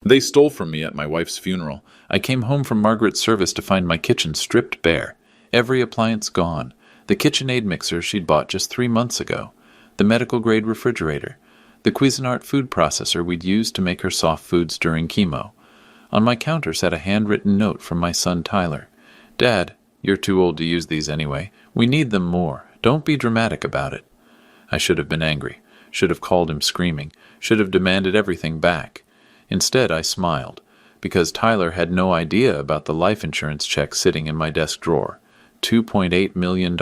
They stole from me at my wife's funeral. I came home from Margaret's service to find my kitchen stripped bare. Every appliance gone. The KitchenAid mixer she'd bought just 3 months ago. The medical-grade refrigerator. The Cuisinart food processor we'd used to make her soft foods during chemo. On my counter sat a handwritten note from my son Tyler. "Dad, you're too old to use these anyway. We need them more. Don't be dramatic about it." I should have been angry. Should have called him screaming. Should have demanded everything back. Instead, I smiled, because Tyler had no idea about the life insurance check sitting in my desk drawer. $2.8 million,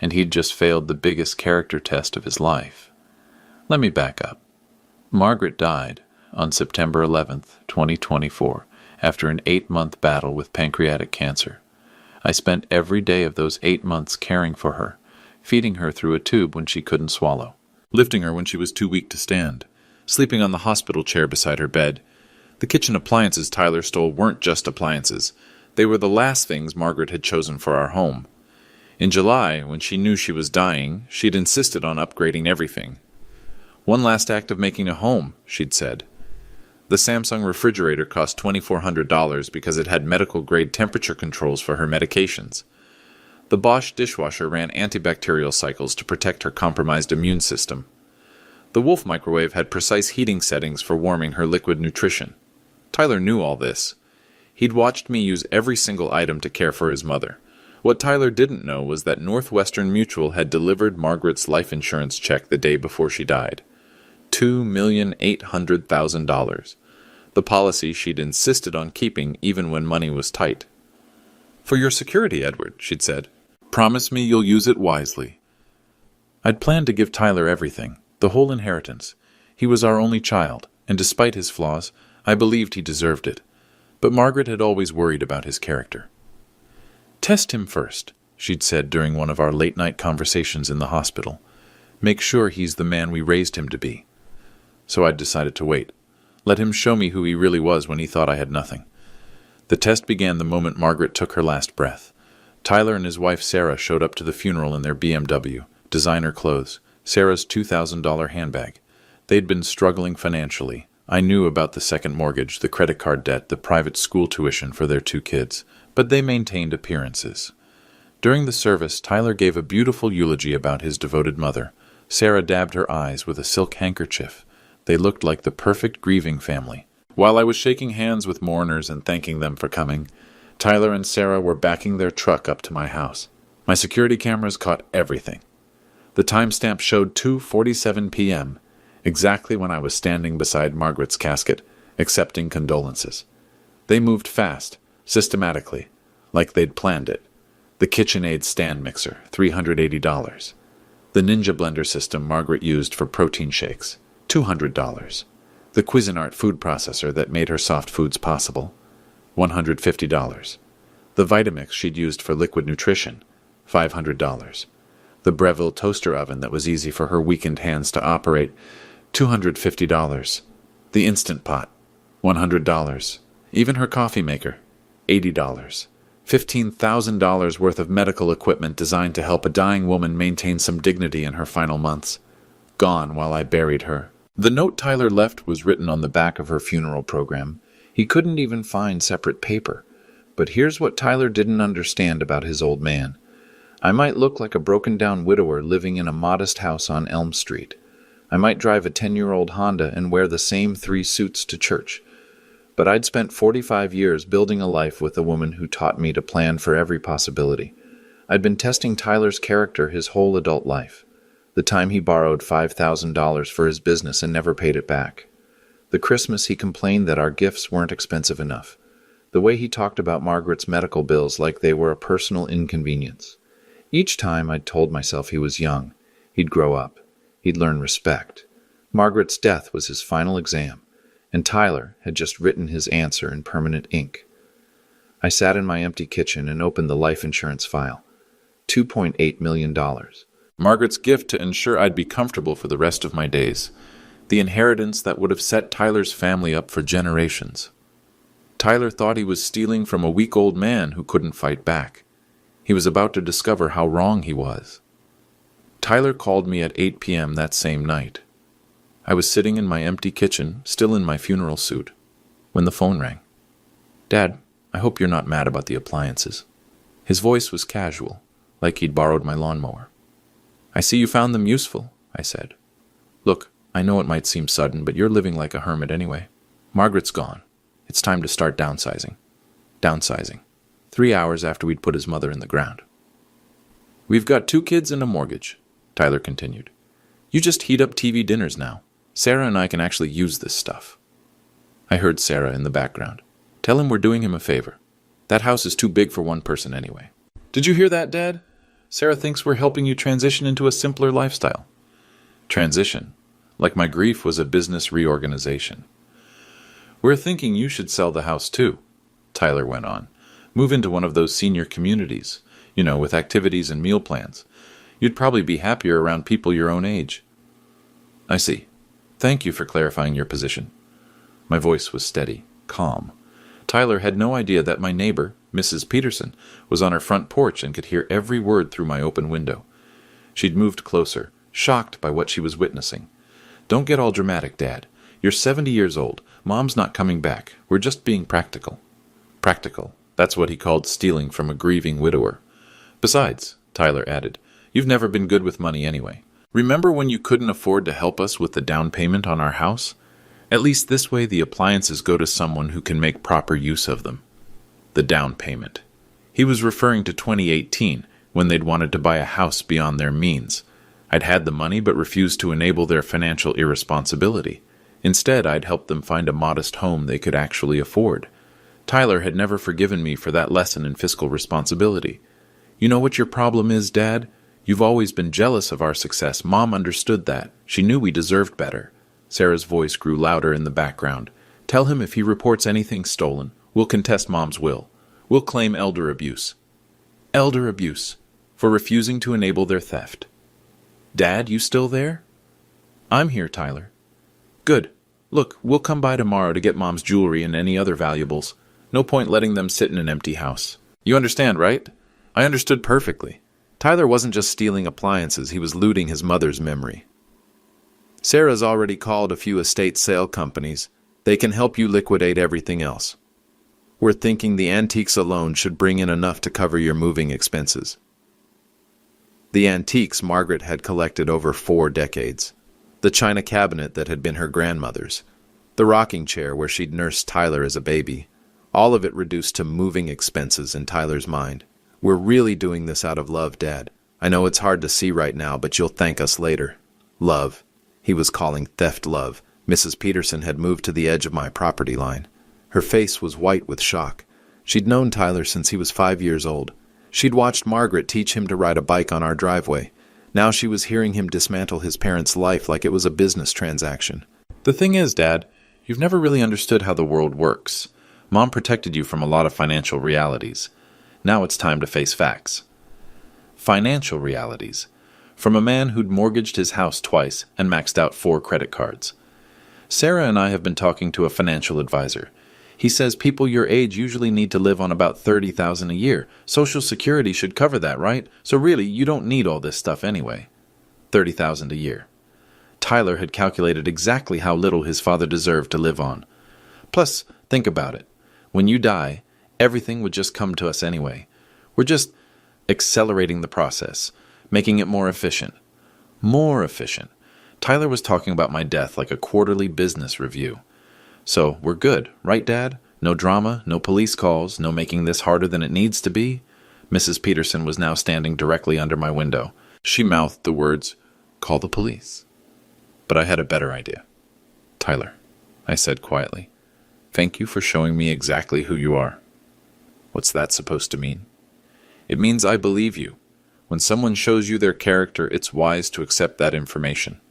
and he'd just failed the biggest character test of his life. Let me back up. Margaret died on September 11th, 2024, after an 8-month battle with pancreatic cancer. I spent every day of those 8 months caring for her, feeding her through a tube when she couldn't swallow, lifting her when she was too weak to stand, sleeping on the hospital chair beside her bed. The kitchen appliances Tyler stole weren't just appliances. They were the last things Margaret had chosen for our home. In July, when she knew she was dying, she'd insisted on upgrading everything. "One last act of making a home," she'd said. The Samsung refrigerator cost $2,400 because it had medical-grade temperature controls for her medications. The Bosch dishwasher ran antibacterial cycles to protect her compromised immune system. The Wolf microwave had precise heating settings for warming her liquid nutrition. Tyler knew all this. He'd watched me use every single item to care for his mother. What Tyler didn't know was that Northwestern Mutual had delivered Margaret's life insurance check the day before she died. $2,800,000. The policy she'd insisted on keeping even when money was tight. "For your security, Edward," she'd said. "Promise me you'll use it wisely." I'd planned to give Tyler everything, the whole inheritance. He was our only child, and despite his flaws, I believed he deserved it. But Margaret had always worried about his character. "Test him first," she'd said during one of our late-night conversations in the hospital. "Make sure he's the man we raised him to be." So I'd decided to wait. Let him show me who he really was when he thought I had nothing. The test began the moment Margaret took her last breath. Tyler and his wife Sarah showed up to the funeral in their BMW, designer clothes, Sarah's $2,000 handbag. They'd been struggling financially. I knew about the second mortgage, the credit card debt, the private school tuition for their 2 kids, but they maintained appearances. During the service, Tyler gave a beautiful eulogy about his devoted mother. Sarah dabbed her eyes with a silk handkerchief. They looked like the perfect grieving family. While I was shaking hands with mourners and thanking them for coming, Tyler and Sarah were backing their truck up to my house. My security cameras caught everything. The timestamp showed 2:47 p.m., exactly when I was standing beside Margaret's casket, accepting condolences. They moved fast, systematically, like they'd planned it. The KitchenAid stand mixer, $380. The Ninja blender system Margaret used for protein shakes, $200. The Cuisinart food processor that made her soft foods possible, $150. The Vitamix she'd used for liquid nutrition, $500. The Breville toaster oven that was easy for her weakened hands to operate, $250. The Instant Pot, $100. Even her coffee maker, $80. $15,000 worth of medical equipment designed to help a dying woman maintain some dignity in her final months. Gone while I buried her. The note Tyler left was written on the back of her funeral program. He couldn't even find separate paper. But here's what Tyler didn't understand about his old man. I might look like a broken-down widower living in a modest house on Elm Street. I might drive a 10-year-old Honda and wear the same 3 suits to church. But I'd spent 45 years building a life with a woman who taught me to plan for every possibility. I'd been testing Tyler's character his whole adult life. The time he borrowed $5,000 for his business and never paid it back. The Christmas he complained that our gifts weren't expensive enough. The way he talked about Margaret's medical bills like they were a personal inconvenience. Each time I'd told myself he was young. He'd grow up. He'd learn respect. Margaret's death was his final exam, and Tyler had just written his answer in permanent ink. I sat in my empty kitchen and opened the life insurance file. $2.8 million. Margaret's gift to ensure I'd be comfortable for the rest of my days. The inheritance that would have set Tyler's family up for generations. Tyler thought he was stealing from a weak old man who couldn't fight back. He was about to discover how wrong he was. Tyler called me at 8 p.m. that same night. I was sitting in my empty kitchen, still in my funeral suit. when the phone rang. "Dad, I hope you're not mad about the appliances." His voice was casual, like he'd borrowed my lawnmower. "I see you found them useful," I said. "Look, I know it might seem sudden, but you're living like a hermit anyway. Margaret's gone. It's time to start downsizing." Downsizing. 3 hours after we'd put his mother in the ground. "We've got 2 kids and a mortgage," Tyler continued. "You just heat up TV dinners now. Sarah and I can actually use this stuff." I heard Sarah in the background. "Tell him we're doing him a favor. That house is too big for one person anyway." "Did you hear that, Dad? Sarah thinks we're helping you transition into a simpler lifestyle." Transition? Like my grief was a business reorganization. "We're thinking you should sell the house too," Tyler went on. "Move into one of those senior communities, with activities and meal plans. You'd probably be happier around people your own age." "I see. Thank you for clarifying your position." My voice was steady, calm. Tyler had no idea that my neighbor, Mrs. Peterson, was on her front porch and could hear every word through my open window. She'd moved closer, shocked by what she was witnessing. "Don't get all dramatic, Dad. You're 70 years old. Mom's not coming back. We're just being practical." Practical. That's what he called stealing from a grieving widower. "Besides," Tyler added, "you've never been good with money anyway. Remember when you couldn't afford to help us with the down payment on our house? At least this way the appliances go to someone who can make proper use of them." The down payment. He was referring to 2018, when they'd wanted to buy a house beyond their means. I'd had the money but refused to enable their financial irresponsibility. Instead, I'd helped them find a modest home they could actually afford. Tyler had never forgiven me for that lesson in fiscal responsibility. "You know what your problem is, Dad? You've always been jealous of our success. Mom understood that. She knew we deserved better." Sarah's voice grew louder in the background. "Tell him if he reports anything stolen, we'll contest Mom's will. We'll claim elder abuse." Elder abuse. For refusing to enable their theft. "Dad, you still there?" "I'm here, Tyler." "Good. Look, we'll come by tomorrow to get Mom's jewelry and any other valuables. No point letting them sit in an empty house. You understand, right?" I understood perfectly. Tyler wasn't just stealing appliances, he was looting his mother's memory. "Sarah's already called a few estate sale companies. They can help you liquidate everything else. We're thinking the antiques alone should bring in enough to cover your moving expenses." The antiques Margaret had collected over 4 decades. The china cabinet that had been her grandmother's. The rocking chair where she'd nursed Tyler as a baby. All of it reduced to moving expenses in Tyler's mind. "We're really doing this out of love, Dad. I know it's hard to see right now, but you'll thank us later." Love. He was calling theft love. Mrs. Peterson had moved to the edge of my property line. Her face was white with shock. She'd known Tyler since he was 5 years old. She'd watched Margaret teach him to ride a bike on our driveway. Now she was hearing him dismantle his parents' life like it was a business transaction. "The thing is, Dad, you've never really understood how the world works. Mom protected you from a lot of financial realities. Now it's time to face facts." Financial realities. From a man who'd mortgaged his house twice and maxed out 4 credit cards. "Sarah and I have been talking to a financial advisor. He says people your age usually need to live on about $30,000 a year. Social Security should cover that, right? So really, you don't need all this stuff anyway." $30,000 a year. Tyler had calculated exactly how little his father deserved to live on. Plus, think about it. When you die, everything would just come to us anyway. We're just accelerating the process, making it more efficient. More efficient. Tyler was talking about my death like a quarterly business review. "So, we're good, right, Dad? No drama, no police calls, no making this harder than it needs to be?" Mrs. Peterson was now standing directly under my window. She mouthed the words, "Call the police." But I had a better idea. "Tyler," I said quietly, "thank you for showing me exactly who you are." "What's that supposed to mean?" "It means I believe you. When someone shows you their character, it's wise to accept that information."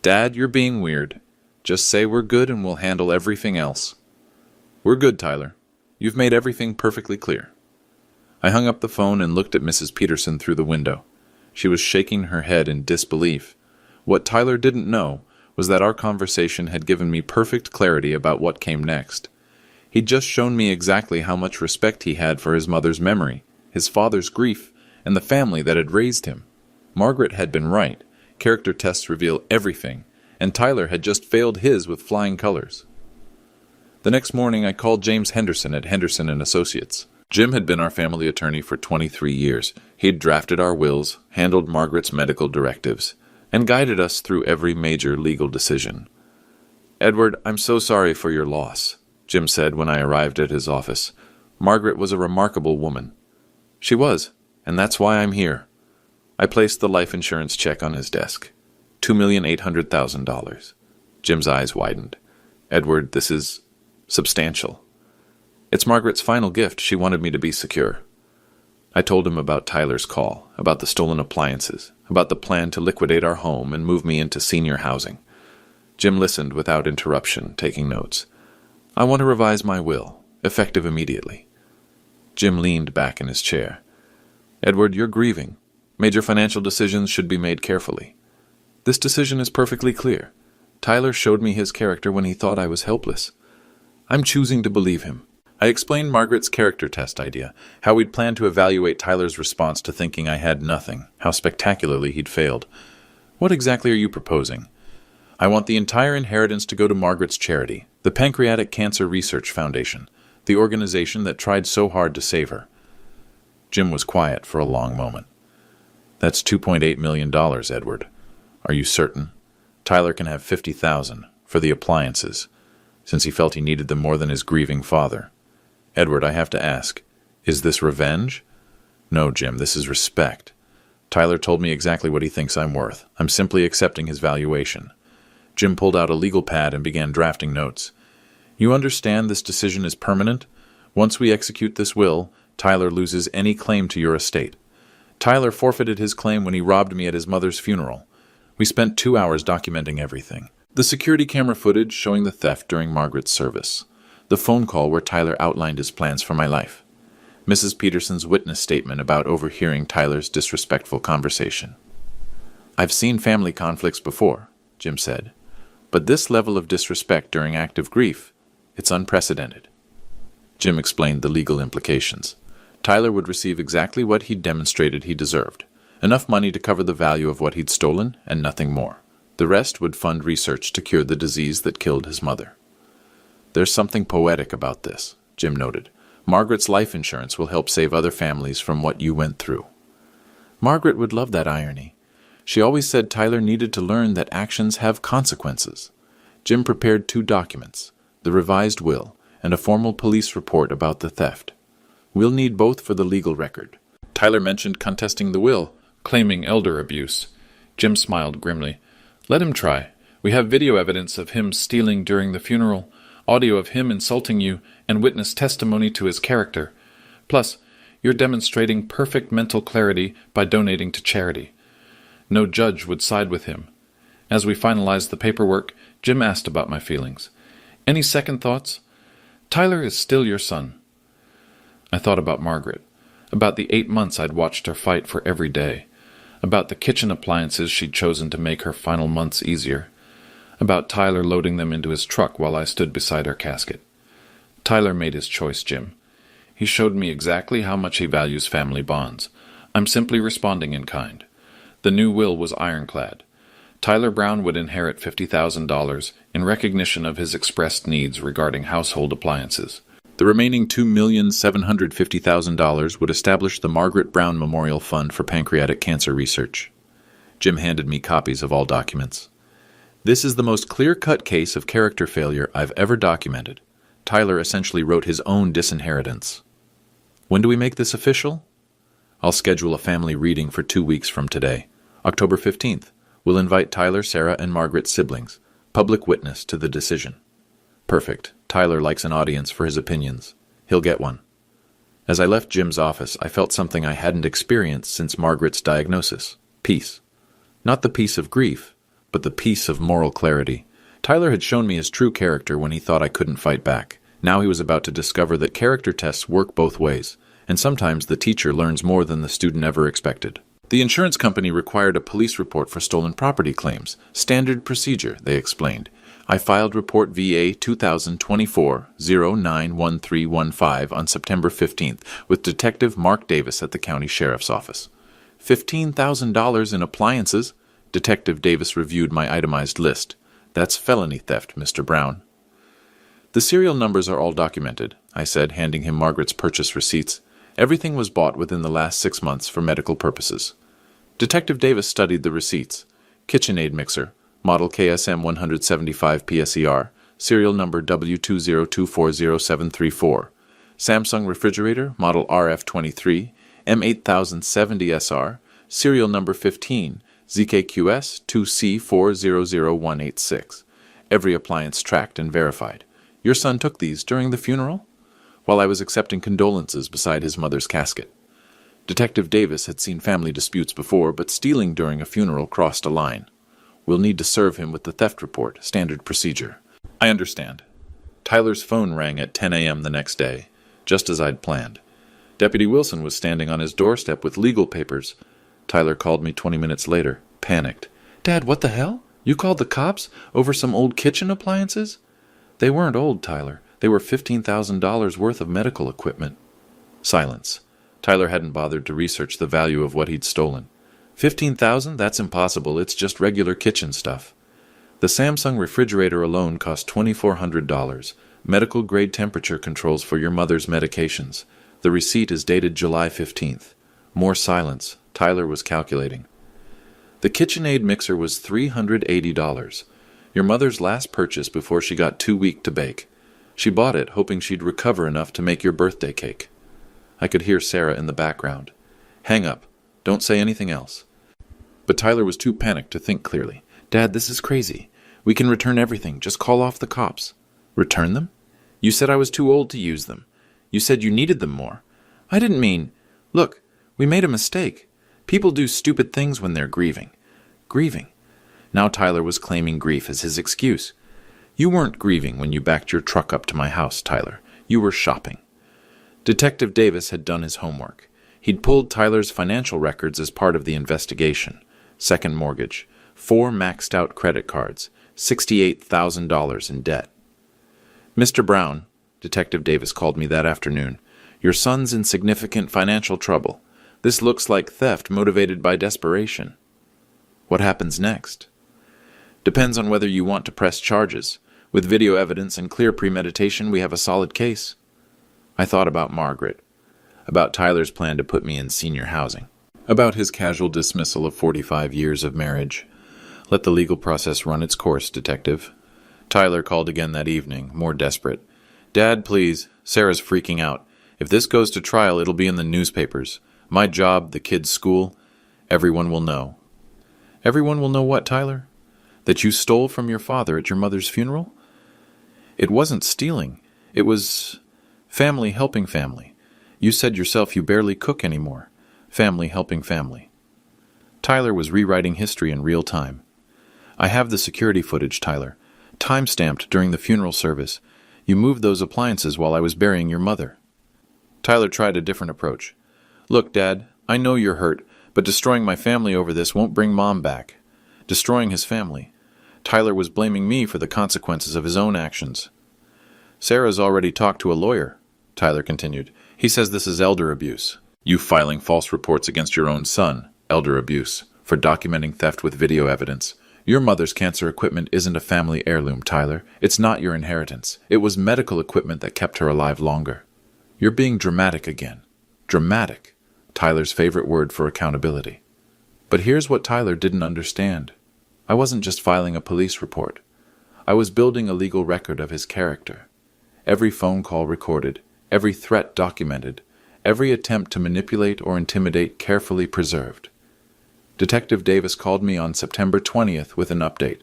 "Dad, you're being weird. Just say we're good and we'll handle everything else." "We're good, Tyler. You've made everything perfectly clear." I hung up the phone and looked at Mrs. Peterson through the window. She was shaking her head in disbelief. What Tyler didn't know was that our conversation had given me perfect clarity about what came next. He'd just shown me exactly how much respect he had for his mother's memory, his father's grief, and the family that had raised him. Margaret had been right. Character tests reveal everything, and Tyler had just failed his with flying colors. The next morning, I called James Henderson at Henderson and Associates. Jim had been our family attorney for 23 years. He'd drafted our wills, handled Margaret's medical directives, and guided us through every major legal decision. "Edward, I'm so sorry for your loss," Jim said when I arrived at his office. "Margaret was a remarkable woman." "She was, and that's why I'm here." I placed the life insurance check on his desk. $2,800,000. Jim's eyes widened. "Edward, this is substantial." "It's Margaret's final gift. She wanted me to be secure." I told him about Tyler's call, about the stolen appliances, about the plan to liquidate our home and move me into senior housing. Jim listened without interruption, taking notes. "I want to revise my will, effective immediately." Jim leaned back in his chair. "Edward, you're grieving. Major financial decisions should be made carefully. This decision is perfectly clear. Tyler showed me his character when he thought I was helpless. I'm choosing to believe him." I explained Margaret's character test idea, how we'd planned to evaluate Tyler's response to thinking I had nothing, how spectacularly he'd failed. "What exactly are you proposing?" "I want the entire inheritance to go to Margaret's charity, the Pancreatic Cancer Research Foundation, the organization that tried so hard to save her." Jim was quiet for a long moment. "That's $2.8 million, Edward. Are you certain? Tyler can have $50,000 for the appliances, since he felt he needed them more than his grieving father. Edward, I have to ask, is this revenge?" "No, Jim, this is respect. Tyler told me exactly what he thinks I'm worth. I'm simply accepting his valuation." Jim pulled out a legal pad and began drafting notes. "You understand this decision is permanent? Once we execute this will, Tyler loses any claim to your estate. Tyler forfeited his claim when he robbed me at his mother's funeral. We spent 2 hours documenting everything. The security camera footage showing the theft during Margaret's service. The phone call where Tyler outlined his plans for my life. Mrs. Peterson's witness statement about overhearing Tyler's disrespectful conversation." "I've seen family conflicts before," Jim said. "But this level of disrespect during active grief, it's unprecedented." Jim explained the legal implications. Tyler would receive exactly what he'd demonstrated he deserved. Enough money to cover the value of what he'd stolen and nothing more. The rest would fund research to cure the disease that killed his mother. "There's something poetic about this," Jim noted. "Margaret's life insurance will help save other families from what you went through." Margaret would love that irony. She always said Tyler needed to learn that actions have consequences. Jim prepared 2 documents, the revised will and a formal police report about the theft. "We'll need both for the legal record." Tyler mentioned contesting the will, claiming elder abuse. Jim smiled grimly. "Let him try. We have video evidence of him stealing during the funeral, audio of him insulting you, and witness testimony to his character. Plus, you're demonstrating perfect mental clarity by donating to charity. No judge would side with him." As we finalized the paperwork, Jim asked about my feelings. "Any second thoughts? Tyler is still your son." I thought about Margaret, about the 8 months I'd watched her fight for every day, about the kitchen appliances she'd chosen to make her final months easier, about Tyler loading them into his truck while I stood beside her casket. Tyler made his choice, Jim. He showed me exactly how much he values family bonds. I'm simply responding in kind. The new will was ironclad. Tyler Brown would inherit $50,000 in recognition of his expressed needs regarding household appliances. The remaining $2,750,000 would establish the Margaret Brown Memorial Fund for Pancreatic Cancer Research. Jim handed me copies of all documents. "This is the most clear-cut case of character failure I've ever documented. Tyler essentially wrote his own disinheritance. When do we make this official?" "I'll schedule a family reading for 2 weeks from today. October 15th. We'll invite Tyler, Sarah, and Margaret's siblings. Public witness to the decision." "Perfect. Tyler likes an audience for his opinions. He'll get one." As I left Jim's office, I felt something I hadn't experienced since Margaret's diagnosis. Peace. Not the peace of grief, but the peace of moral clarity. Tyler had shown me his true character when he thought I couldn't fight back. Now he was about to discover that character tests work both ways, and sometimes the teacher learns more than the student ever expected. The insurance company required a police report for stolen property claims. Standard procedure, they explained. I filed report VA 2024-091315 on September 15th with Detective Mark Davis at the County Sheriff's Office. $15,000 in appliances. Detective Davis reviewed my itemized list. "That's felony theft, Mr. Brown." The serial numbers are all documented, I said, handing him Margaret's purchase receipts. Everything was bought within the last 6 months for medical purposes. Detective Davis studied the receipts. KitchenAid mixer, model KSM 175 PSER, serial number W202400734. Samsung refrigerator, model RF23, M8070SR, serial number 15, ZKQS 2C400186. Every appliance tracked and verified. Your son took these during the funeral? While I was accepting condolences beside his mother's casket. Detective Davis had seen family disputes before, but stealing during a funeral crossed a line. We'll need to serve him with the theft report, standard procedure. I understand. Tyler's phone rang at 10 a.m. the next day, just as I'd planned. Deputy Wilson was standing on his doorstep with legal papers. Tyler called me 20 minutes later, panicked. Dad, what the hell? You called the cops over some old kitchen appliances? They weren't old, Tyler. They were $15,000 worth of medical equipment. Silence. Tyler hadn't bothered to research the value of what he'd stolen. $15,000? That's impossible. It's just regular kitchen stuff. The Samsung refrigerator alone cost $2,400. Medical-grade temperature controls for your mother's medications. The receipt is dated July 15th. More silence. Tyler was calculating. The KitchenAid mixer was $380. Your mother's last purchase before she got too weak to bake. She bought it hoping she'd recover enough to make your birthday cake. I could hear Sarah in the background. Hang up. Don't say anything else. But Tyler was too panicked to think clearly. Dad, this is crazy. We can return everything. Just call off the cops. Return them? You said I was too old to use them. You said you needed them more. I didn't mean... Look, we made a mistake. People do stupid things when they're grieving. Grieving. Now Tyler was claiming grief as his excuse. You weren't grieving when you backed your truck up to my house, Tyler. You were shopping. Detective Davis had done his homework. He'd pulled Tyler's financial records as part of the investigation. Second mortgage, 4 maxed-out credit cards, $68,000 in debt. Mr. Brown, Detective Davis called me that afternoon, your son's in significant financial trouble. This looks like theft motivated by desperation. What happens next? Depends on whether you want to press charges. With video evidence and clear premeditation, we have a solid case. I thought about Margaret, about Tyler's plan to put me in senior housing, about his casual dismissal of 45 years of marriage. Let the legal process run its course, Detective. Tyler called again that evening, more desperate. Dad, please. Sarah's freaking out. If this goes to trial, it'll be in the newspapers. My job, the kids' school. Everyone will know. Everyone will know what, Tyler? That you stole from your father at your mother's funeral? It wasn't stealing. It was family helping family. You said yourself you barely cook anymore. Family helping family. Tyler was rewriting history in real time. I have the security footage, Tyler. Time-stamped during the funeral service. You moved those appliances while I was burying your mother. Tyler tried a different approach. Look, Dad, I know you're hurt, but destroying my family over this won't bring Mom back. Destroying his family. Tyler was blaming me for the consequences of his own actions. Sarah's already talked to a lawyer, Tyler continued. He says this is elder abuse. You filing false reports against your own son, elder abuse, for documenting theft with video evidence. Your mother's cancer equipment isn't a family heirloom, Tyler. It's not your inheritance. It was medical equipment that kept her alive longer. You're being dramatic again. Dramatic. Tyler's favorite word for accountability. But here's what Tyler didn't understand. I wasn't just filing a police report. I was building a legal record of his character. Every phone call recorded, every threat documented, every attempt to manipulate or intimidate carefully preserved. Detective Davis called me on September 20th with an update.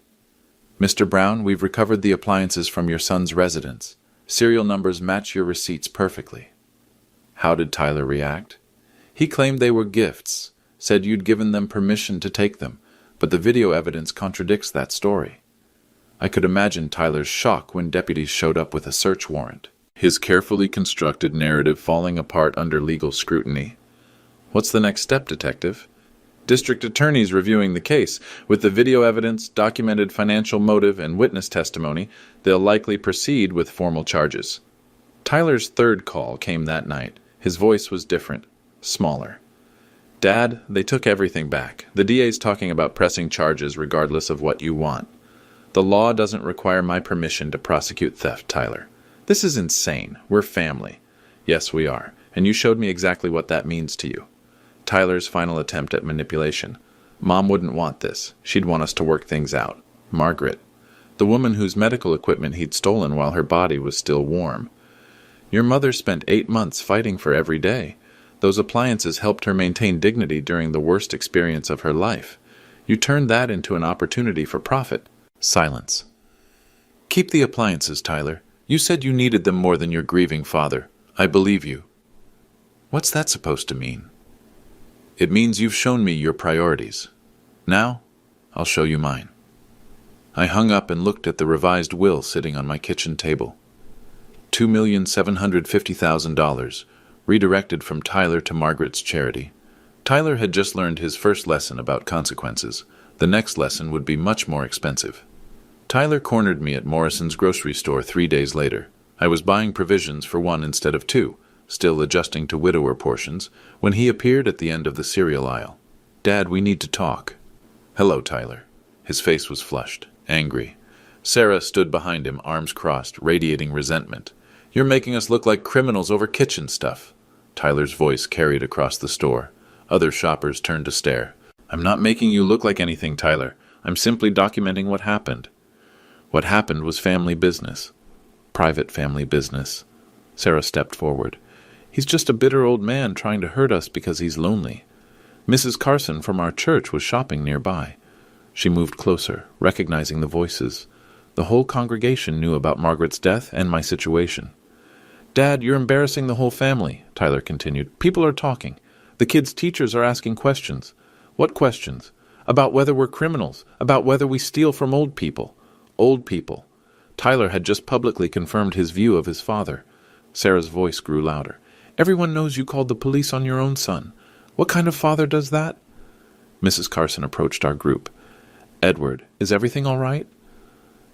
Mr. Brown, we've recovered the appliances from your son's residence. Serial numbers match your receipts perfectly. How did Tyler react? He claimed they were gifts, said you'd given them permission to take them, but the video evidence contradicts that story. I could imagine Tyler's shock when deputies showed up with a search warrant, his carefully constructed narrative falling apart under legal scrutiny. What's the next step, Detective? District attorneys reviewing the case. With the video evidence, documented financial motive, and witness testimony, they'll likely proceed with formal charges. Tyler's third call came that night. His voice was different, smaller. Dad, they took everything back. The DA's talking about pressing charges regardless of what you want. The law doesn't require my permission to prosecute theft, Tyler. This is insane. We're family. Yes, we are. And you showed me exactly what that means to you. Tyler's final attempt at manipulation. Mom wouldn't want this. She'd want us to work things out. Margaret. The woman whose medical equipment he'd stolen while her body was still warm. Your mother spent 8 months fighting for every day. Those appliances helped her maintain dignity during the worst experience of her life. You turned that into an opportunity for profit. Silence. Keep the appliances, Tyler. You said you needed them more than your grieving father. I believe you. What's that supposed to mean? It means you've shown me your priorities. Now, I'll show you mine. I hung up and looked at the revised will sitting on my kitchen table. $2,750,000, redirected from Tyler to Margaret's charity. Tyler had just learned his first lesson about consequences. The next lesson would be much more expensive. Tyler cornered me at Morrison's grocery store 3 days later. I was buying provisions for 1 instead of 2, still adjusting to widower portions, when he appeared at the end of the cereal aisle. Dad, we need to talk. Hello, Tyler. His face was flushed, angry. Sarah stood behind him, arms crossed, radiating resentment. You're making us look like criminals over kitchen stuff. Tyler's voice carried across the store. Other shoppers turned to stare. I'm not making you look like anything, Tyler. I'm simply documenting what happened. What happened was family business. Private family business. Sarah stepped forward. He's just a bitter old man trying to hurt us because he's lonely. Mrs. Carson from our church was shopping nearby. She moved closer, recognizing the voices. The whole congregation knew about Margaret's death and my situation. Dad, you're embarrassing the whole family, Tyler continued. People are talking. The kids' teachers are asking questions. What questions? About whether we're criminals, about whether we steal from old people. Old people. Tyler had just publicly confirmed his view of his father. Sarah's voice grew louder. Everyone knows you called the police on your own son. What kind of father does that? Mrs. Carson approached our group. Edward, is everything all right?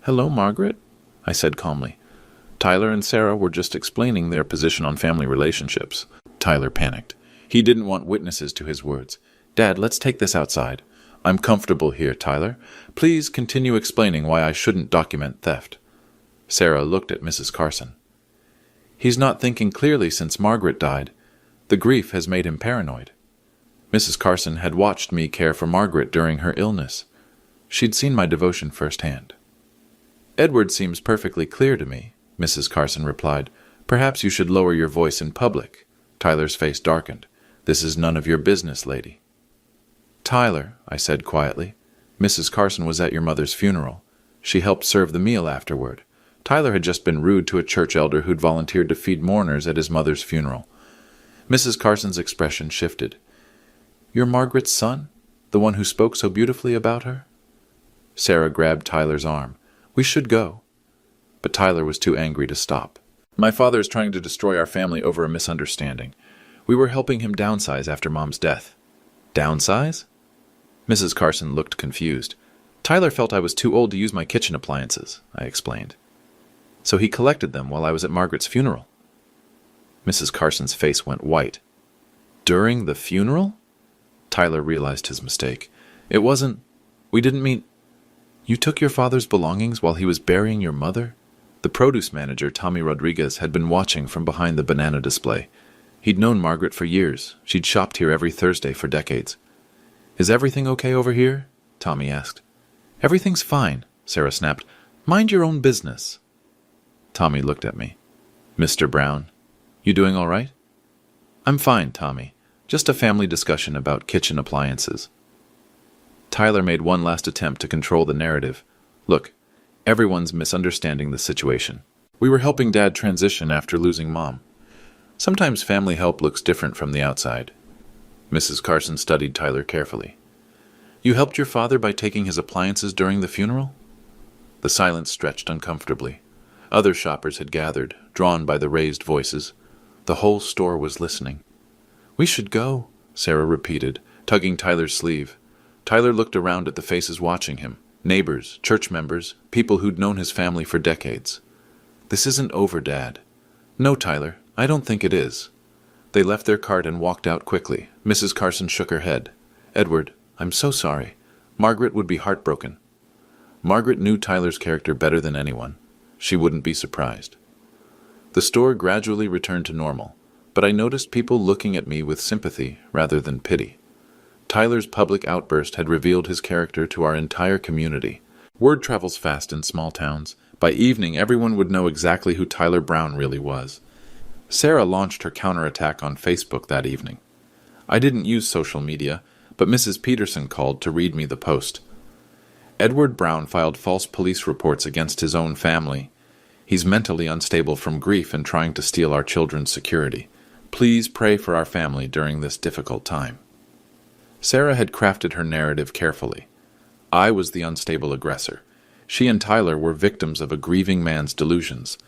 Hello, Margaret, I said calmly. Tyler and Sarah were just explaining their position on family relationships. Tyler panicked. He didn't want witnesses to his words. Dad, let's take this outside. I'm comfortable here, Tyler. Please continue explaining why I shouldn't document theft. Sarah looked at Mrs. Carson. He's not thinking clearly since Margaret died. The grief has made him paranoid. Mrs. Carson had watched me care for Margaret during her illness. She'd seen my devotion firsthand. Edward seems perfectly clear to me, Mrs. Carson replied. Perhaps you should lower your voice in public. Tyler's face darkened. This is none of your business, lady. Tyler, I said quietly, Mrs. Carson was at your mother's funeral. She helped serve the meal afterward. Tyler had just been rude to a church elder who'd volunteered to feed mourners at his mother's funeral. Mrs. Carson's expression shifted. You're Margaret's son? The one who spoke so beautifully about her? Sarah grabbed Tyler's arm. We should go. But Tyler was too angry to stop. My father is trying to destroy our family over a misunderstanding. We were helping him downsize after Mom's death. Downsize? Mrs. Carson looked confused. Tyler felt I was too old to use my kitchen appliances, I explained. So he collected them while I was at Margaret's funeral. Mrs. Carson's face went white. During the funeral? Tyler realized his mistake. It wasn't... We didn't mean... You took your father's belongings while he was burying your mother? The produce manager, Tommy Rodriguez, had been watching from behind the banana display. He'd known Margaret for years. She'd shopped here every Thursday for decades. Is everything okay over here? Tommy asked. Everything's fine, Sarah snapped. Mind your own business. Tommy looked at me. Mr. Brown, you doing all right? I'm fine, Tommy. Just a family discussion about kitchen appliances. Tyler made one last attempt to control the narrative. Look, everyone's misunderstanding the situation. We were helping Dad transition after losing Mom. Sometimes family help looks different from the outside. Mrs. Carson studied Tyler carefully. You helped your father by taking his appliances during the funeral? The silence stretched uncomfortably. Other shoppers had gathered, drawn by the raised voices. The whole store was listening. We should go, Sarah repeated, tugging Tyler's sleeve. Tyler looked around at the faces watching him. Neighbors, church members, people who'd known his family for decades. This isn't over, Dad. No, Tyler, I don't think it is. They left their cart and walked out quickly. Mrs. Carson shook her head. Edward, I'm so sorry. Margaret would be heartbroken. Margaret knew Tyler's character better than anyone. She wouldn't be surprised. The store gradually returned to normal, but I noticed people looking at me with sympathy rather than pity. Tyler's public outburst had revealed his character to our entire community. Word travels fast in small towns. By evening, everyone would know exactly who Tyler Brown really was. Sarah launched her counterattack on Facebook that evening. I didn't use social media, but Mrs. Peterson called to read me the post. Edward Brown filed false police reports against his own family. He's mentally unstable from grief and trying to steal our children's security. Please pray for our family during this difficult time. Sarah had crafted her narrative carefully. I was the unstable aggressor. She and Tyler were victims of a grieving man's delusions.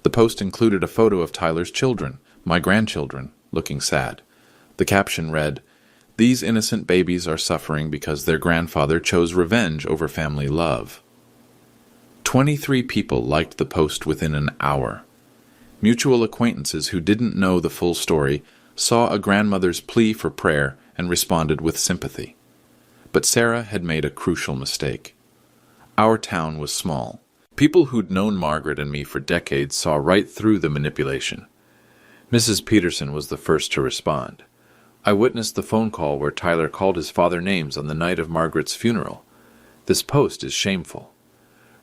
The post included a photo of Tyler's children, my grandchildren, looking sad. The caption read, "These innocent babies are suffering because their grandfather chose revenge over family love." 23 people liked the post within an hour. Mutual acquaintances who didn't know the full story saw a grandmother's plea for prayer and responded with sympathy. But Sarah had made a crucial mistake. Our town was small. People who'd known Margaret and me for decades saw right through the manipulation. Mrs. Peterson was the first to respond. I witnessed the phone call where Tyler called his father names on the night of Margaret's funeral. This post is shameful.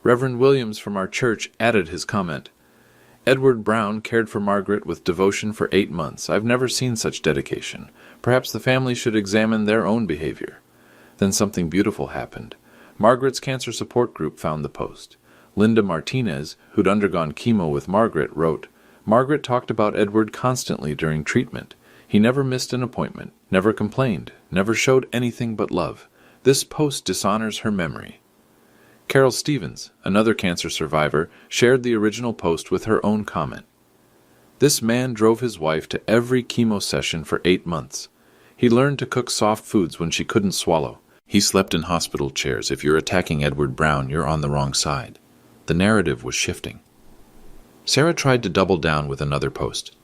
Reverend Williams from our church added his comment. Edward Brown cared for Margaret with devotion for 8 months. I've never seen such dedication. Perhaps the family should examine their own behavior. Then something beautiful happened. Margaret's cancer support group found the post. Linda Martinez, who'd undergone chemo with Margaret, wrote, Margaret talked about Edward constantly during treatment. He never missed an appointment, never complained, never showed anything but love. This post dishonors her memory. Carol Stevens, another cancer survivor, shared the original post with her own comment. This man drove his wife to every chemo session for 8 months. He learned to cook soft foods when she couldn't swallow. He slept in hospital chairs. If you're attacking Edward Brown, you're on the wrong side. The narrative was shifting. Sarah tried to double down with another post.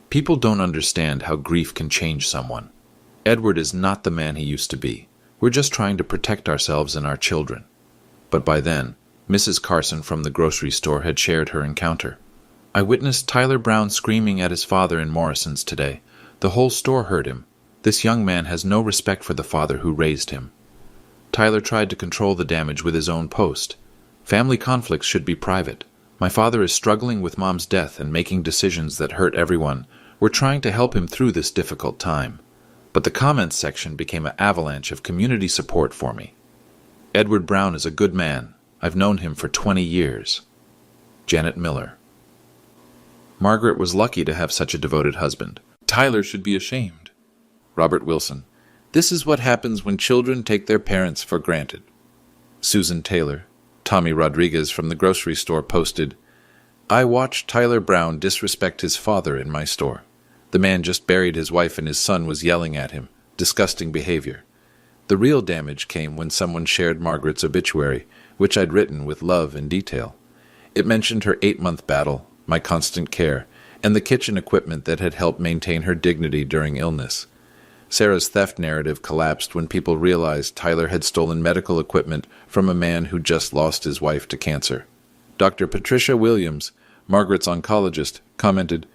People don't understand how grief can change someone. Edward is not the man he used to be. We're just trying to protect ourselves and our children. But by then, Mrs. Carson from the grocery store had shared her encounter. I witnessed Tyler Brown screaming at his father in Morrison's today. The whole store heard him. This young man has no respect for the father who raised him. Tyler tried to control the damage with his own post. Family conflicts should be private. My father is struggling with Mom's death and making decisions that hurt everyone. We're trying to help him through this difficult time. But the comments section became an avalanche of community support for me. Edward Brown is a good man. I've known him for 20 years. Janet Miller. Margaret was lucky to have such a devoted husband. Tyler should be ashamed. Robert Wilson. This is what happens when children take their parents for granted. Susan Taylor. Tommy Rodriguez from the grocery store posted, I watched Tyler Brown disrespect his father in my store. The man just buried his wife and his son was yelling at him. Disgusting behavior. The real damage came when someone shared Margaret's obituary, which I'd written with love and detail. It mentioned her 8-month battle, my constant care, and the kitchen equipment that had helped maintain her dignity during illness. Sarah's theft narrative collapsed when people realized Tyler had stolen medical equipment from a man who just lost his wife to cancer. Dr. Patricia Williams, Margaret's oncologist, commented,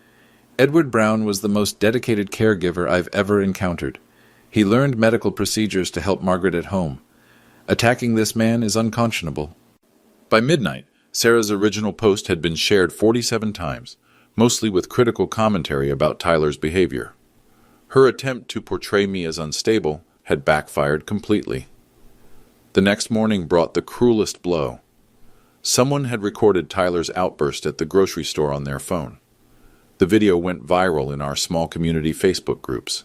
Edward Brown was the most dedicated caregiver I've ever encountered. He learned medical procedures to help Margaret at home. Attacking this man is unconscionable. By midnight, Sarah's original post had been shared 47 times, mostly with critical commentary about Tyler's behavior. Her attempt to portray me as unstable had backfired completely. The next morning brought the cruelest blow. Someone had recorded Tyler's outburst at the grocery store on their phone. The video went viral in our small community Facebook groups.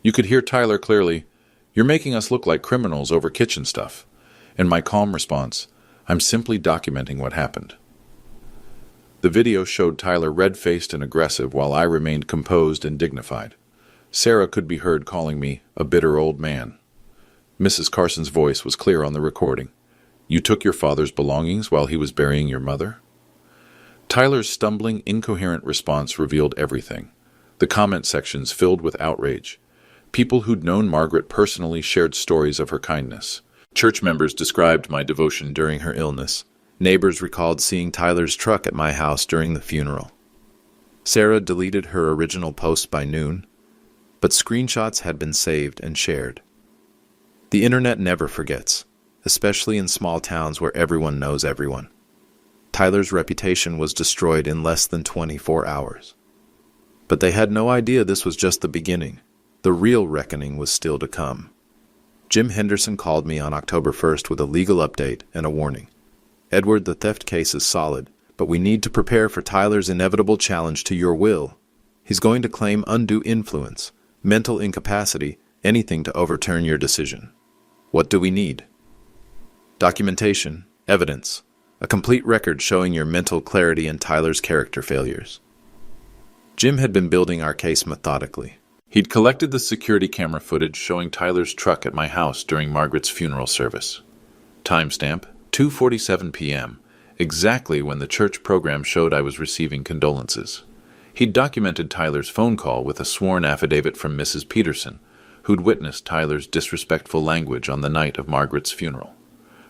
You could hear Tyler clearly, You're making us look like criminals over kitchen stuff. And my calm response, I'm simply documenting what happened. The video showed Tyler red-faced and aggressive while I remained composed and dignified. Sarah could be heard calling me a bitter old man. Mrs. Carson's voice was clear on the recording. You took your father's belongings while he was burying your mother? Tyler's stumbling, incoherent response revealed everything. The comment sections filled with outrage. People who'd known Margaret personally shared stories of her kindness. Church members described my devotion during her illness. Neighbors recalled seeing Tyler's truck at my house during the funeral. Sarah deleted her original post by noon, but screenshots had been saved and shared. The internet never forgets, especially in small towns where everyone knows everyone. Tyler's reputation was destroyed in less than 24 hours. But they had no idea this was just the beginning. The real reckoning was still to come. Jim Henderson called me on October 1st with a legal update and a warning. Edward, the theft case is solid, but we need to prepare for Tyler's inevitable challenge to your will. He's going to claim undue influence, mental incapacity, anything to overturn your decision. What do we need? Documentation, evidence, a complete record showing your mental clarity and Tyler's character failures. Jim had been building our case methodically. He'd collected the security camera footage showing Tyler's truck at my house during Margaret's funeral service. Timestamp, 2:47 p.m., exactly when the church program showed I was receiving condolences. He'd documented Tyler's phone call with a sworn affidavit from Mrs. Peterson, who'd witnessed Tyler's disrespectful language on the night of Margaret's funeral.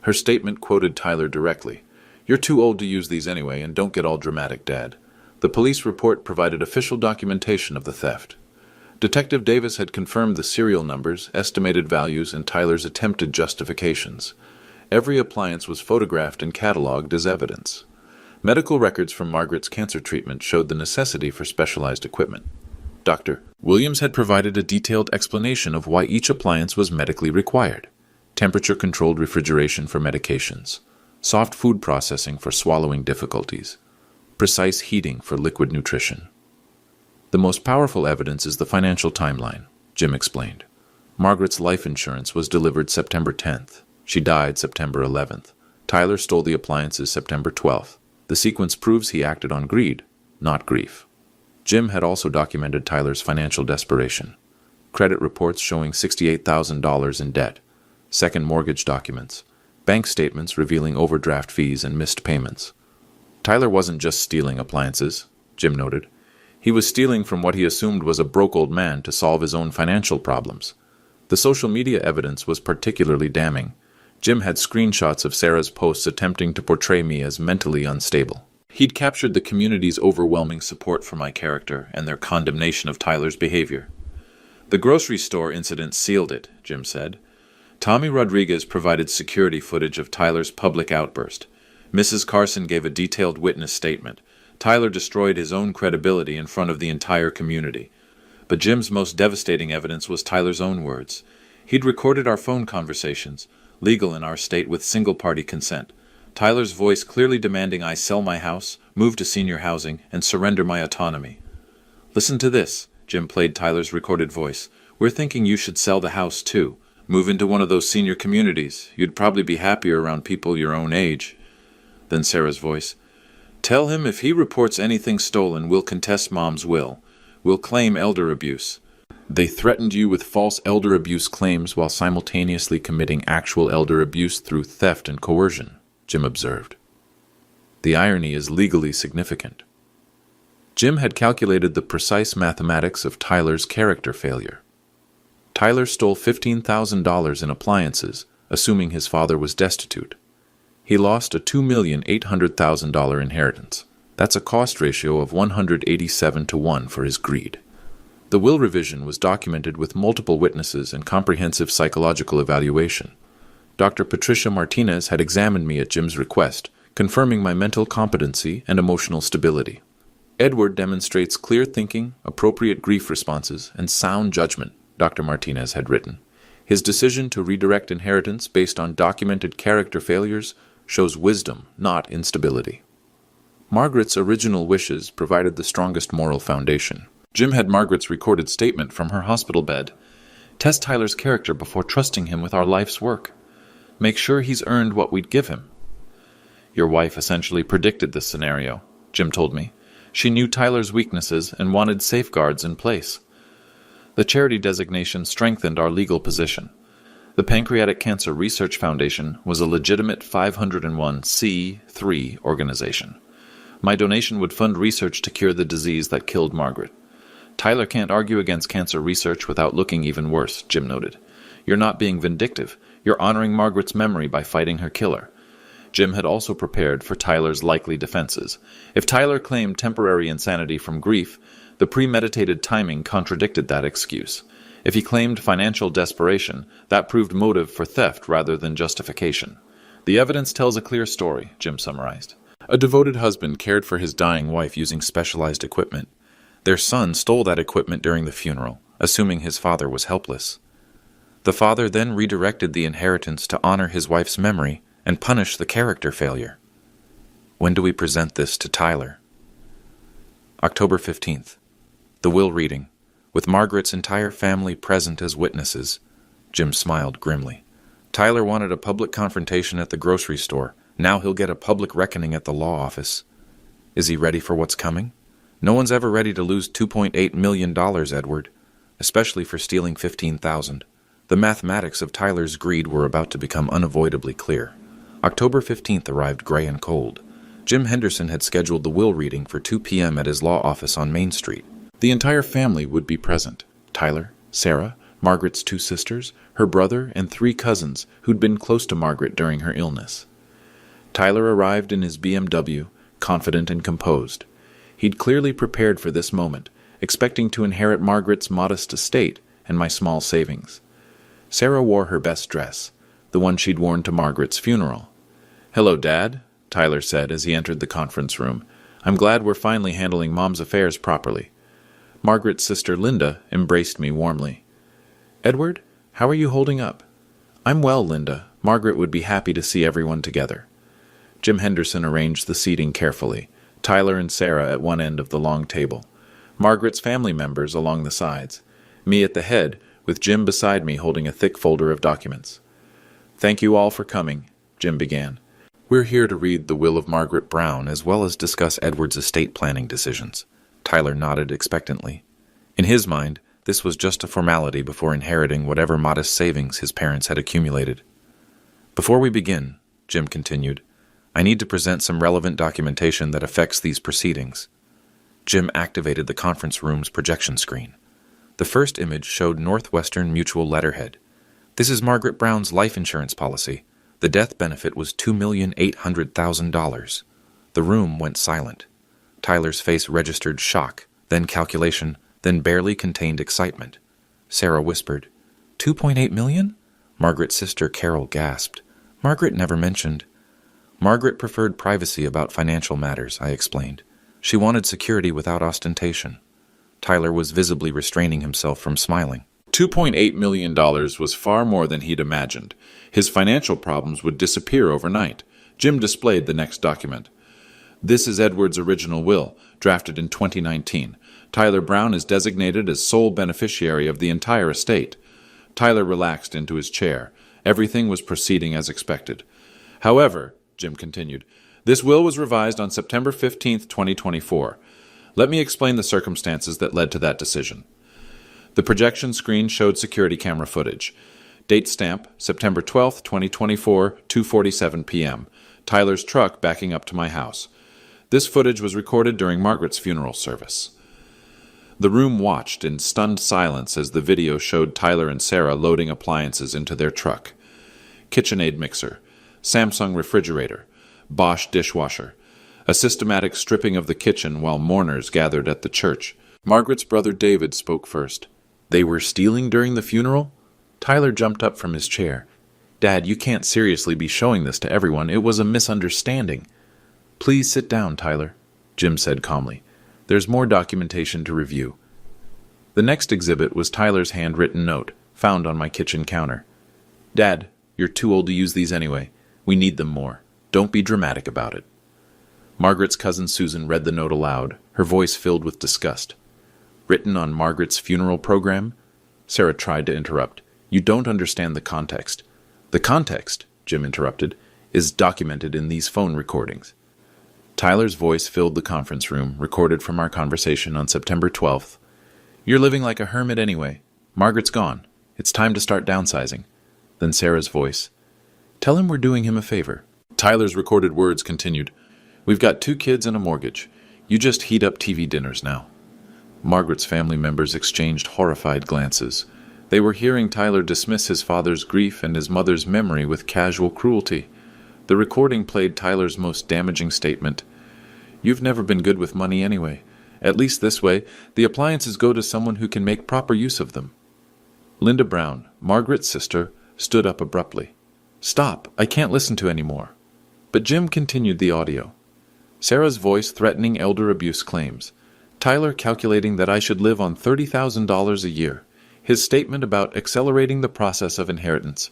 Her statement quoted Tyler directly. "You're too old to use these anyway, and don't get all dramatic, Dad." The police report provided official documentation of the theft. Detective Davis had confirmed the serial numbers, estimated values, and Tyler's attempted justifications. Every appliance was photographed and cataloged as evidence. Medical records from Margaret's cancer treatment showed the necessity for specialized equipment. Dr. Williams had provided a detailed explanation of why each appliance was medically required. Temperature-controlled refrigeration for medications, soft food processing for swallowing difficulties, precise heating for liquid nutrition. The most powerful evidence is the financial timeline, Jim explained. Margaret's life insurance was delivered September 10th. She died September 11th. Tyler stole the appliances September 12th. The sequence proves he acted on greed, not grief. Jim had also documented Tyler's financial desperation. Credit reports showing $68,000 in debt, second mortgage documents, bank statements revealing overdraft fees and missed payments. Tyler wasn't just stealing appliances, Jim noted. He was stealing from what he assumed was a broke old man to solve his own financial problems. The social media evidence was particularly damning. Jim had screenshots of Sarah's posts attempting to portray me as mentally unstable. He'd captured the community's overwhelming support for my character and their condemnation of Tyler's behavior. The grocery store incident sealed it, Jim said. Tommy Rodriguez provided security footage of Tyler's public outburst. Mrs. Carson gave a detailed witness statement. Tyler destroyed his own credibility in front of the entire community. But Jim's most devastating evidence was Tyler's own words. He'd recorded our phone conversations, legal in our state with single-party consent. Tyler's voice clearly demanding I sell my house, move to senior housing, and surrender my autonomy. "Listen to this," Jim played Tyler's recorded voice. "We're thinking you should sell the house, too. Move into one of those senior communities. You'd probably be happier around people your own age." Then Sarah's voice. "Tell him if he reports anything stolen, we'll contest Mom's will. We'll claim elder abuse." They threatened you with false elder abuse claims while simultaneously committing actual elder abuse through theft and coercion, Jim observed. The irony is legally significant. Jim had calculated the precise mathematics of Tyler's character failure. Tyler stole $15,000 in appliances, assuming his father was destitute. He lost a $2,800,000 inheritance. That's a cost ratio of 187 to 1 for his greed. The will revision was documented with multiple witnesses and comprehensive psychological evaluation. Dr. Patricia Martinez had examined me at Jim's request, confirming my mental competency and emotional stability. Edward demonstrates clear thinking, appropriate grief responses, and sound judgment, Dr. Martinez had written. His decision to redirect inheritance based on documented character failures shows wisdom, not instability. Margaret's original wishes provided the strongest moral foundation. Jim had Margaret's recorded statement from her hospital bed. "Test Tyler's character before trusting him with our life's work. Make sure he's earned what we'd give him." "Your wife essentially predicted this scenario," Jim told me. "She knew Tyler's weaknesses and wanted safeguards in place. The charity designation strengthened our legal position. The Pancreatic Cancer Research Foundation was a legitimate 501c3 organization. My donation would fund research to cure the disease that killed Margaret. Tyler can't argue against cancer research without looking even worse," Jim noted. "You're not being vindictive. You're honoring Margaret's memory by fighting her killer." Jim had also prepared for Tyler's likely defenses. If Tyler claimed temporary insanity from grief, the premeditated timing contradicted that excuse. If he claimed financial desperation, that proved motive for theft rather than justification. The evidence tells a clear story, Jim summarized. A devoted husband cared for his dying wife using specialized equipment. Their son stole that equipment during the funeral, assuming his father was helpless. The father then redirected the inheritance to honor his wife's memory and punish the character failure. When do we present this to Tyler? October 15th. The will reading, with Margaret's entire family present as witnesses. Jim smiled grimly. Tyler wanted a public confrontation at the grocery store. Now he'll get a public reckoning at the law office. Is he ready for what's coming? No one's ever ready to lose $2.8 million, Edward, especially for stealing $15,000. The mathematics of Tyler's greed were about to become unavoidably clear. October 15th arrived gray and cold. Jim Henderson had scheduled the will reading for 2 p.m. at his law office on Main Street. The entire family would be present. Tyler, Sarah, Margaret's 2 sisters, her brother, and 3 cousins who'd been close to Margaret during her illness. Tyler arrived in his BMW, confident and composed. He'd clearly prepared for this moment, expecting to inherit Margaret's modest estate and my small savings. Sarah wore her best dress, the one she'd worn to Margaret's funeral. "Hello, Dad," Tyler said as he entered the conference room. "I'm glad we're finally handling Mom's affairs properly." Margaret's sister Linda embraced me warmly. "Edward, how are you holding up?" "I'm well, Linda. Margaret would be happy to see everyone together." Jim Henderson arranged the seating carefully, Tyler and Sarah at one end of the long table, Margaret's family members along the sides, me at the head, with Jim beside me holding a thick folder of documents. "Thank you all for coming," Jim began. "We're here to read the will of Margaret Brown as well as discuss Edward's estate planning decisions." Tyler nodded expectantly. In his mind, this was just a formality before inheriting whatever modest savings his parents had accumulated. "Before we begin," Jim continued, "I need to present some relevant documentation that affects these proceedings." Jim activated the conference room's projection screen. The first image showed Northwestern Mutual letterhead. "This is Margaret Brown's life insurance policy. The death benefit was $2,800,000. The room went silent. Tyler's face registered shock, then calculation, then barely contained excitement. Sarah whispered, "$2.8 million?" Margaret's sister Carol gasped. "Margaret never mentioned." Margaret preferred privacy about financial matters, I explained. She wanted security without ostentation. Tyler was visibly restraining himself from smiling. $2.8 million was far more than he'd imagined. His financial problems would disappear overnight. Jim displayed the next document. "This is Edward's original will, drafted in 2019. Tyler Brown is designated as sole beneficiary of the entire estate." Tyler relaxed into his chair. Everything was proceeding as expected. "However," Jim continued, "this will was revised on September 15th, 2024. Let me explain the circumstances that led to that decision." The projection screen showed security camera footage. Date stamp, September 12th, 2024, 2:47 p.m. Tyler's truck backing up to my house. This footage was recorded during Margaret's funeral service. The room watched in stunned silence as the video showed Tyler and Sarah loading appliances into their truck. KitchenAid mixer, Samsung refrigerator, Bosch dishwasher, a systematic stripping of the kitchen while mourners gathered at the church. Margaret's brother David spoke first. "They were stealing during the funeral?" Tyler jumped up from his chair. "Dad, you can't seriously be showing this to everyone. It was a misunderstanding." "Please sit down, Tyler," Jim said calmly. "There's more documentation to review." The next exhibit was Tyler's handwritten note, found on my kitchen counter. "Dad, you're too old to use these anyway. We need them more. Don't be dramatic about it." Margaret's cousin Susan read the note aloud, her voice filled with disgust. "Written on Margaret's funeral program?" Sarah tried to interrupt. "You don't understand the context." "The context," Jim interrupted, "is documented in these phone recordings." Tyler's voice filled the conference room, recorded from our conversation on September 12th. "You're living like a hermit anyway. Margaret's gone. It's time to start downsizing." Then Sarah's voice. "Tell him we're doing him a favor." Tyler's recorded words continued. "We've got 2 kids and a mortgage. You just heat up TV dinners now." Margaret's family members exchanged horrified glances. They were hearing Tyler dismiss his father's grief and his mother's memory with casual cruelty. The recording played Tyler's most damaging statement. "You've never been good with money anyway. At least this way, the appliances go to someone who can make proper use of them." Linda Brown, Margaret's sister, stood up abruptly. "Stop! I can't listen to any more." But Jim continued the audio. Sarah's voice threatening elder abuse claims. Tyler calculating that I should live on $30,000 a year. His statement about accelerating the process of inheritance.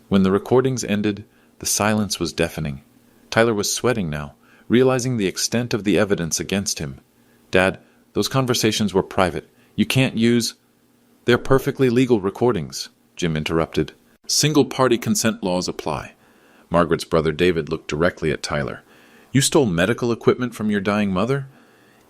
When the recordings ended, the silence was deafening. Tyler was sweating now, realizing the extent of the evidence against him. "Dad, those conversations were private. You can't use—" "They're perfectly legal recordings," Jim interrupted. "Single-party consent laws apply." Margaret's brother David looked directly at Tyler. "You stole medical equipment from your dying mother?"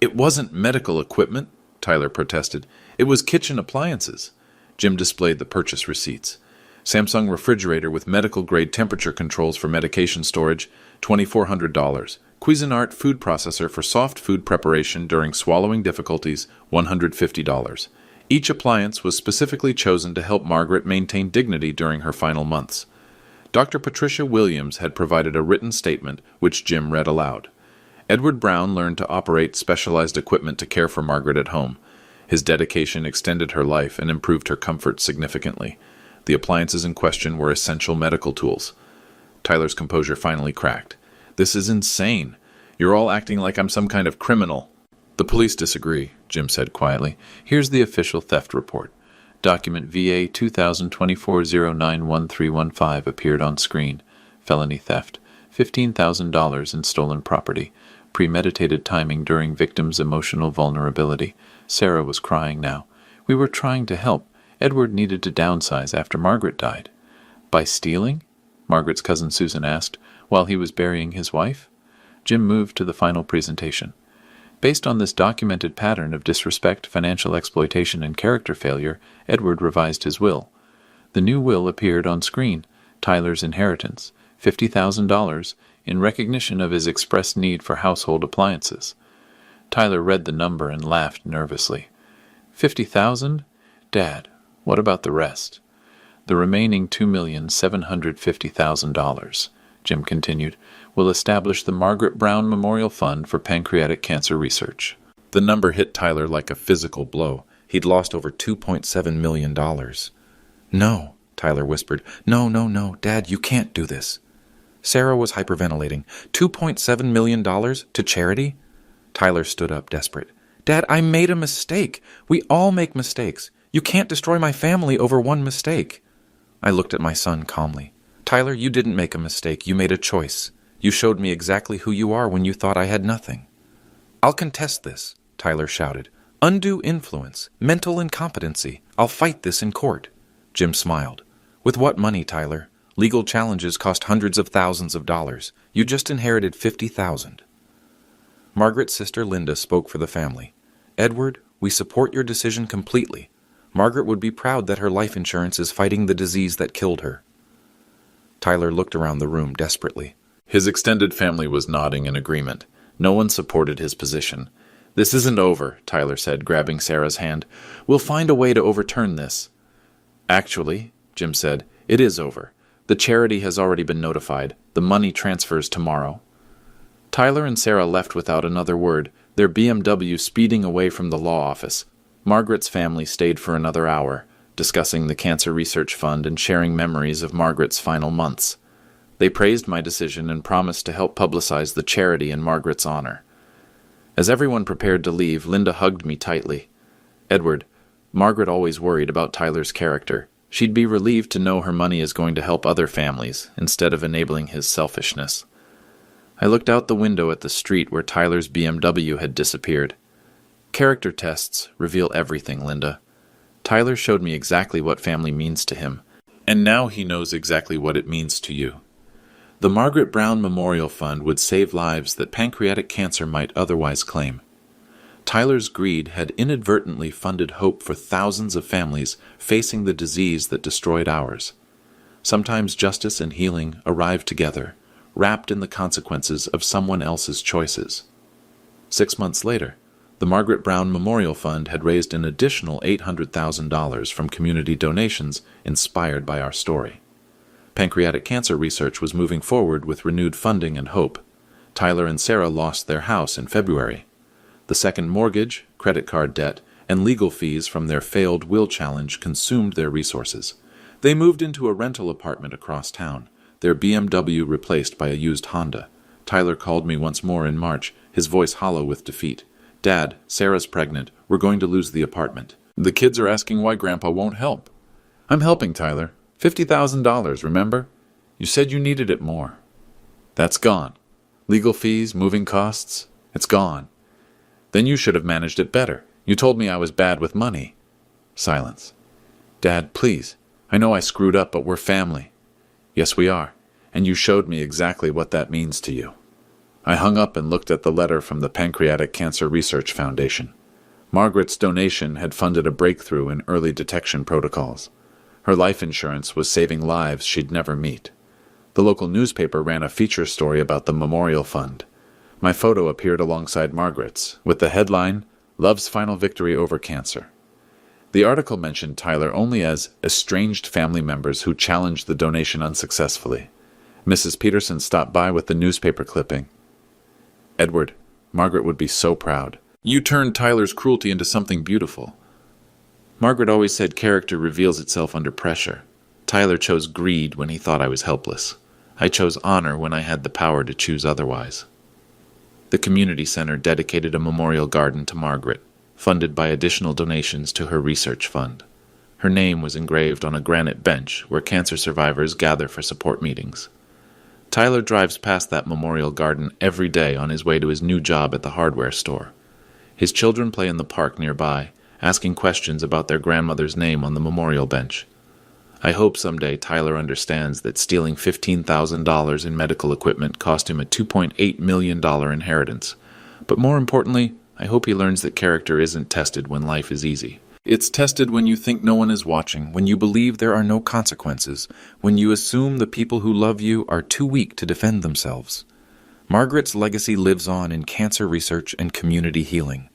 "It wasn't medical equipment," Tyler protested. "It was kitchen appliances." Jim displayed the purchase receipts. Samsung refrigerator with medical-grade temperature controls for medication storage, $2,400. Cuisinart food processor for soft food preparation during swallowing difficulties, $150. Each appliance was specifically chosen to help Margaret maintain dignity during her final months. Dr. Patricia Williams had provided a written statement, which Jim read aloud. Edward Brown learned to operate specialized equipment to care for Margaret at home. His dedication extended her life and improved her comfort significantly. The appliances in question were essential medical tools. Tyler's composure finally cracked. "This is insane. You're all acting like I'm some kind of criminal." "The police disagree," Jim said quietly. "Here's the official theft report. Document VA 2024-091315 appeared on screen. Felony theft. $15,000 in stolen property. Premeditated timing during victim's emotional vulnerability." Sarah was crying now. "We were trying to help. Edward needed to downsize after Margaret died." "By stealing?" Margaret's cousin Susan asked, while he was burying his wife. Jim moved to the final presentation. Based on this documented pattern of disrespect, financial exploitation, and character failure, Edward revised his will. The new will appeared on screen. Tyler's inheritance, $50,000, in recognition of his expressed need for household appliances. Tyler read the number and laughed nervously. $50,000? Dad, what about the rest? The remaining $2,750,000, Jim continued, will establish the Margaret Brown Memorial Fund for pancreatic cancer research. The number hit Tyler like a physical blow. He'd lost over $2.7 million. "No," Tyler whispered. No, Dad, you can't do this." Sarah was hyperventilating. $2.7 million to charity? Tyler stood up, desperate. "Dad, I made a mistake. We all make mistakes. You can't destroy my family over one mistake." I looked at my son calmly. "Tyler, you didn't make a mistake. You made a choice. You showed me exactly who you are when you thought I had nothing." "I'll contest this," Tyler shouted. "Undue influence, mental incompetency. I'll fight this in court." Jim smiled. "With what money, Tyler? Legal challenges cost hundreds of thousands of dollars. You just inherited $50,000. Margaret's sister Linda spoke for the family. "Edward, we support your decision completely. Margaret would be proud that her life insurance is fighting the disease that killed her." Tyler looked around the room desperately. His extended family was nodding in agreement. No one supported his position. "This isn't over," Tyler said, grabbing Sarah's hand. "We'll find a way to overturn this." "Actually," Jim said, "it is over. The charity has already been notified. The money transfers tomorrow." Tyler and Sarah left without another word, their BMW speeding away from the law office. Margaret's family stayed for another hour, discussing the Cancer Research Fund and sharing memories of Margaret's final months. They praised my decision and promised to help publicize the charity in Margaret's honor. As everyone prepared to leave, Linda hugged me tightly. "Edward, Margaret always worried about Tyler's character. She'd be relieved to know her money is going to help other families, instead of enabling his selfishness." I looked out the window at the street where Tyler's BMW had disappeared. "Character tests reveal everything, Linda. Tyler showed me exactly what family means to him, and now he knows exactly what it means to you. The Margaret Brown Memorial Fund would save lives that pancreatic cancer might otherwise claim. Tyler's greed had inadvertently funded hope for thousands of families facing the disease that destroyed ours. Sometimes justice and healing arrive together, wrapped in the consequences of someone else's choices. 6 months later, the Margaret Brown Memorial Fund had raised an additional $800,000 from community donations inspired by our story. Pancreatic cancer research was moving forward with renewed funding and hope. Tyler and Sarah lost their house in February. The second mortgage, credit card debt, and legal fees from their failed will challenge consumed their resources. They moved into a rental apartment across town, their BMW replaced by a used Honda. Tyler called me once more in March, his voice hollow with defeat. "Dad, Sarah's pregnant. We're going to lose the apartment. The kids are asking why Grandpa won't help." "I'm helping, Tyler. $50,000, remember? You said you needed it more." "That's gone. Legal fees, moving costs, it's gone." "Then you should have managed it better. You told me I was bad with money." Silence. "Dad, please. I know I screwed up, but we're family." "Yes, we are. And you showed me exactly what that means to you." I hung up and looked at the letter from the Pancreatic Cancer Research Foundation. Margaret's donation had funded a breakthrough in early detection protocols. Her life insurance was saving lives she'd never meet. The local newspaper ran a feature story about the memorial fund. My photo appeared alongside Margaret's, with the headline, "Love's Final Victory Over Cancer." The article mentioned Tyler only as estranged family members who challenged the donation unsuccessfully. Mrs. Peterson stopped by with the newspaper clipping. "Edward, Margaret would be so proud. You turned Tyler's cruelty into something beautiful." Margaret always said character reveals itself under pressure. Tyler chose greed when he thought I was helpless. I chose honor when I had the power to choose otherwise. The community center dedicated a memorial garden to Margaret, funded by additional donations to her research fund. Her name was engraved on a granite bench where cancer survivors gather for support meetings. Tyler drives past that memorial garden every day on his way to his new job at the hardware store. His children play in the park nearby, asking questions about their grandmother's name on the memorial bench. I hope someday Tyler understands that stealing $15,000 in medical equipment cost him a $2.8 million inheritance. But more importantly, I hope he learns that character isn't tested when life is easy. It's tested when you think no one is watching, when you believe there are no consequences, when you assume the people who love you are too weak to defend themselves. Margaret's legacy lives on in cancer research and community healing.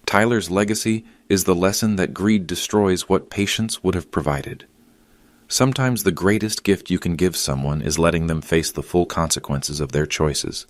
Tyler's legacy is the lesson that greed destroys what patience would have provided. Sometimes the greatest gift you can give someone is letting them face the full consequences of their choices.